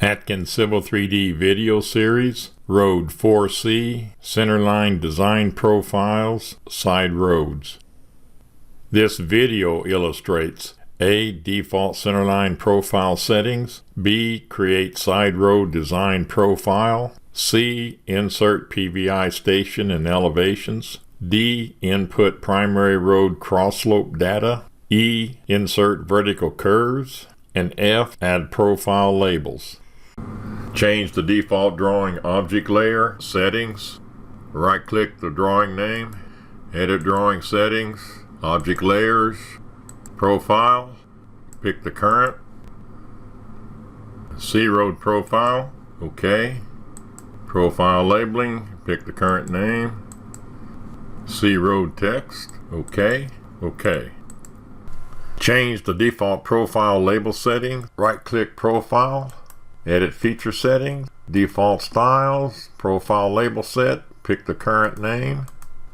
Atkins Civil 3D video series, Road 4C, centerline design profiles, side roads. This video illustrates A. Default centerline profile settings, B. Create side road design profile, C. Insert PVI station and elevations, D. Input primary road cross-slope data, E. Insert vertical curves, and F. Add profile labels. Change the default drawing object layer settings. Right-click the drawing name, edit drawing settings, object layers, profile, pick the current, C road profile, OK. Profile labeling, pick the current name, C road text, OK, OK. Change the default profile label setting, right-click profile, edit feature settings, default styles, profile label set, pick the current name,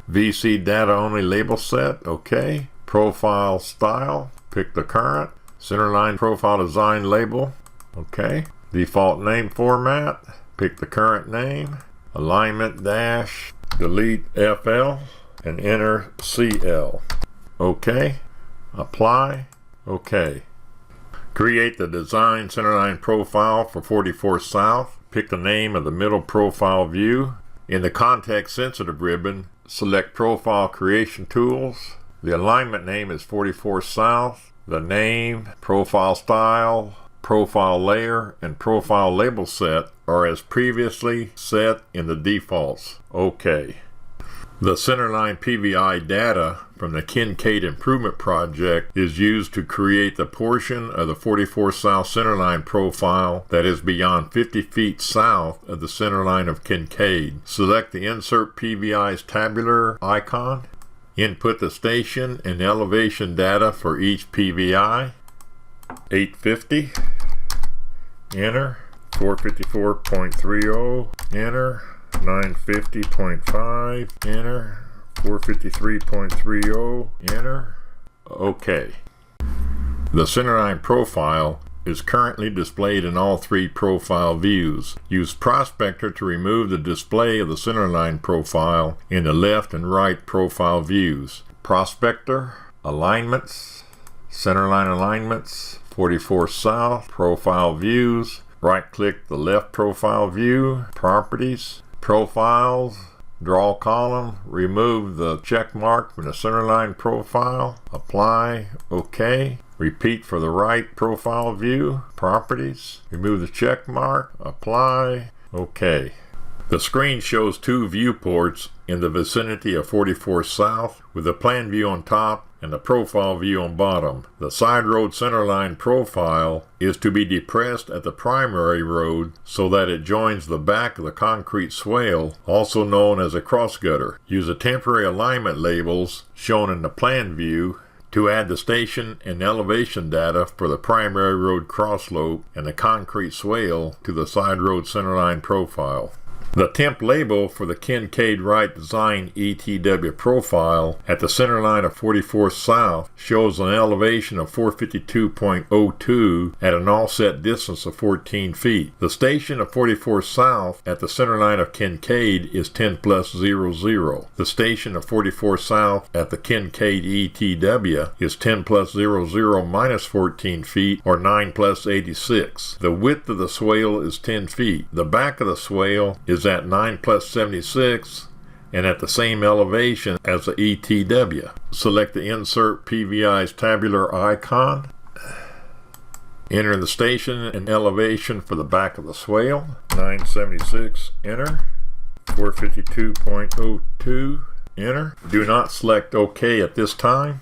VC data only label set, OK. Profile style, pick the current, centerline profile design label, OK. Default name format, pick the current name, alignment dash, delete FL, and enter CL, OK. Apply, OK. Create the design centerline profile for 44 South. Pick the name of the middle profile view. In the context sensitive ribbon, select profile creation tools. The alignment name is 44 South. The name, profile style, profile layer, and profile label set are as previously set in the defaults. OK. The centerline PVI data from the Kincaid Improvement Project is used to create the portion of the 44 South centerline profile that is beyond 50 feet south of the centerline of Kincaid. Select the Insert PVI's tabular icon. Input the station and elevation data for each PVI. 850. Enter. 454.30. Enter. 950.5, enter. 453.30, enter. OK. The centerline profile is currently displayed in all three profile views. Use Prospector to remove the display of the centerline profile in the left and right profile views. Prospector, alignments, centerline alignments, 44 South, profile views. Right-click the left profile view, properties, profiles, draw column, remove the check mark from the centerline profile, apply, OK. Repeat for the right profile view, properties, remove the check mark, apply, OK. The screen shows two viewports in the vicinity of 44 South with the plan view on top and the profile view on bottom. The side road centerline profile is to be depressed at the primary road so that it joins the back of the concrete swale, also known as a cross gutter. Use the temporary alignment labels shown in the plan view to add the station and elevation data for the primary road cross slope and the concrete swale to the side road centerline profile. The temp label for the Kincaid Wright Design ETW profile at the centerline of 44 South shows an elevation of 452.02 at an offset distance of 14 feet. The station of 44 South at the centerline of Kincaid is 10 plus 00. The station of 44 South at the Kincaid ETW is 10 plus 00 minus 14 feet or 9 plus 86. The width of the swale is 10 feet. The back of the swale is at 9 plus 76 and at the same elevation as the ETW. Select the Insert PVI's tabular icon. Enter the station and elevation for the back of the swale. 976, enter. 452.02, enter. Do not select OK at this time.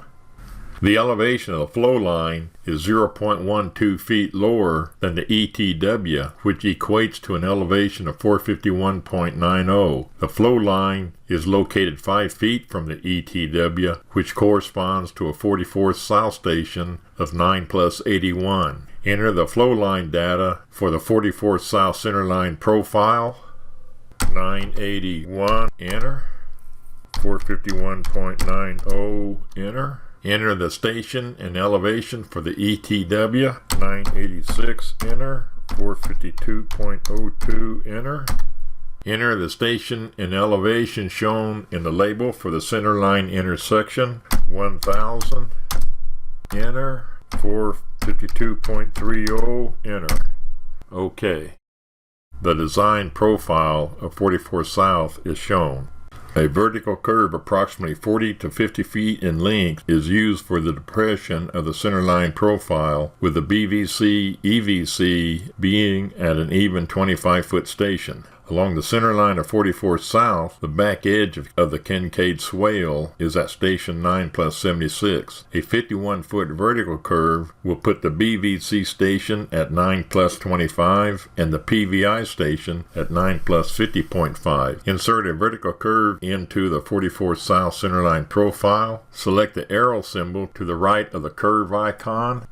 The elevation of the flow line is 0.12 feet lower than the ETW, which equates to an elevation of 451.90. The flow line is located 5 feet from the ETW, which corresponds to a 44 South station of 9 plus 81. Enter the flow line data for the 44 South centerline profile. 981, enter. 451.90, enter. Enter the station and elevation for the ETW, 986, enter. 452.02, enter. Enter the station and elevation shown in the label for the centerline intersection, 1000, enter. 452.30, enter. OK. The design profile of 44 South is shown. A vertical curve approximately 40 to 50 feet in length is used for the depression of the centerline profile, with the BVC EVC being at an even 25-foot station. Along the centerline of 44 South, the back edge of the Kincaid swale is at station 9 plus 76. A 51-foot vertical curve will put the BVC station at 9 plus 25 and the PVI station at 9 plus 50.5. Insert a vertical curve into the 44 South centerline profile. Select the arrow symbol to the right of the curve icon.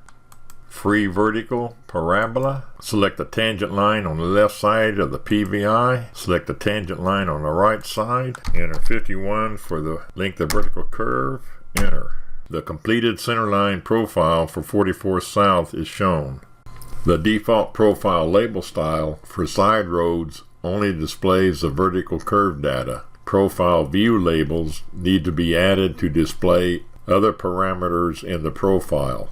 Free vertical parabola. Select the tangent line on the left side of the PVI. Select the tangent line on the right side. Enter 51 for the length of vertical curve. Enter. The completed centerline profile for 44 South is shown. The default profile label style for side roads only displays the vertical curve data. Profile view labels need to be added to display other parameters in the profile.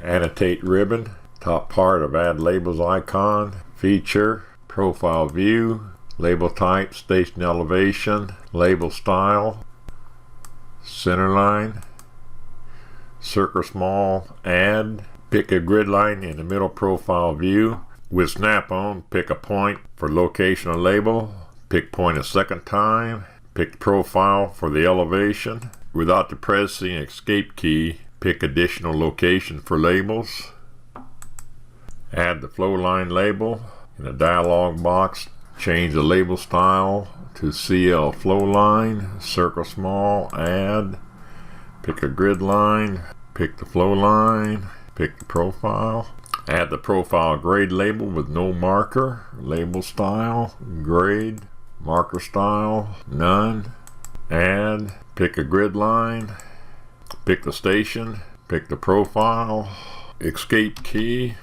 Annotate ribbon, top part of Add Labels icon, feature, profile view, label type, station elevation, label style, centerline, circle small, add, pick a grid line in the middle profile view. With snap-on, pick a point for location of label, pick point a second time, pick profile for the elevation. Without depressing escape key, pick additional location for labels. Add the flow line label. In the dialog box, change the label style to CL flow line, circle small, add, pick a grid line, pick the flow line, pick the profile. Add the profile grade label with no marker, label style, grade, marker style, none. Add, pick a grid line, pick the station, pick the profile, escape key,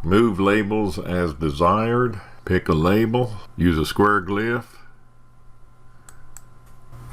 move labels as desired, pick a label, use a square glyph.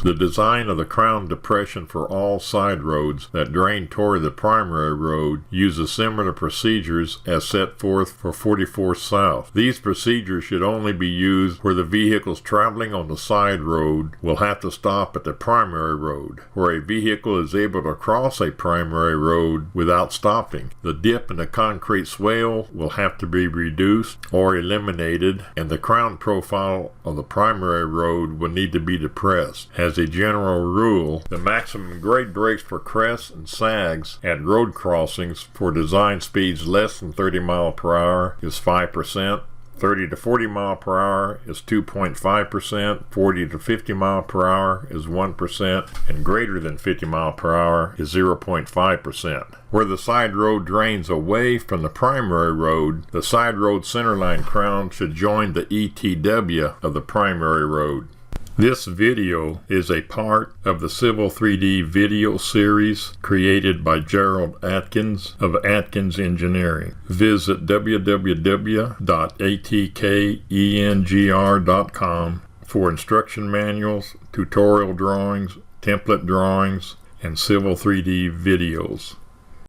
The design of the crown depression for all side roads that drain toward the primary road uses similar procedures as set forth for 44 South. These procedures should only be used where the vehicles traveling on the side road will have to stop at the primary road. Where a vehicle is able to cross a primary road without stopping, the dip in the concrete swale will have to be reduced or eliminated, and the crown profile of the primary road will need to be depressed. As a general rule, the maximum grade brakes for crests and sags at road crossings for design speeds less than 30 miles per hour is 5%, 30 to 40 miles per hour is 2.5%, 40 to 50 miles per hour is 1%, and greater than 50 miles per hour is 0.5%. Where the side road drains away from the primary road, the side road centerline crown should join the ETW of the primary road. This video is a part of the Civil 3D video series created by Gerald Atkins of Atkins Engineering. Visit www.atkengr.com for instruction manuals, tutorial drawings, template drawings, and Civil 3D videos.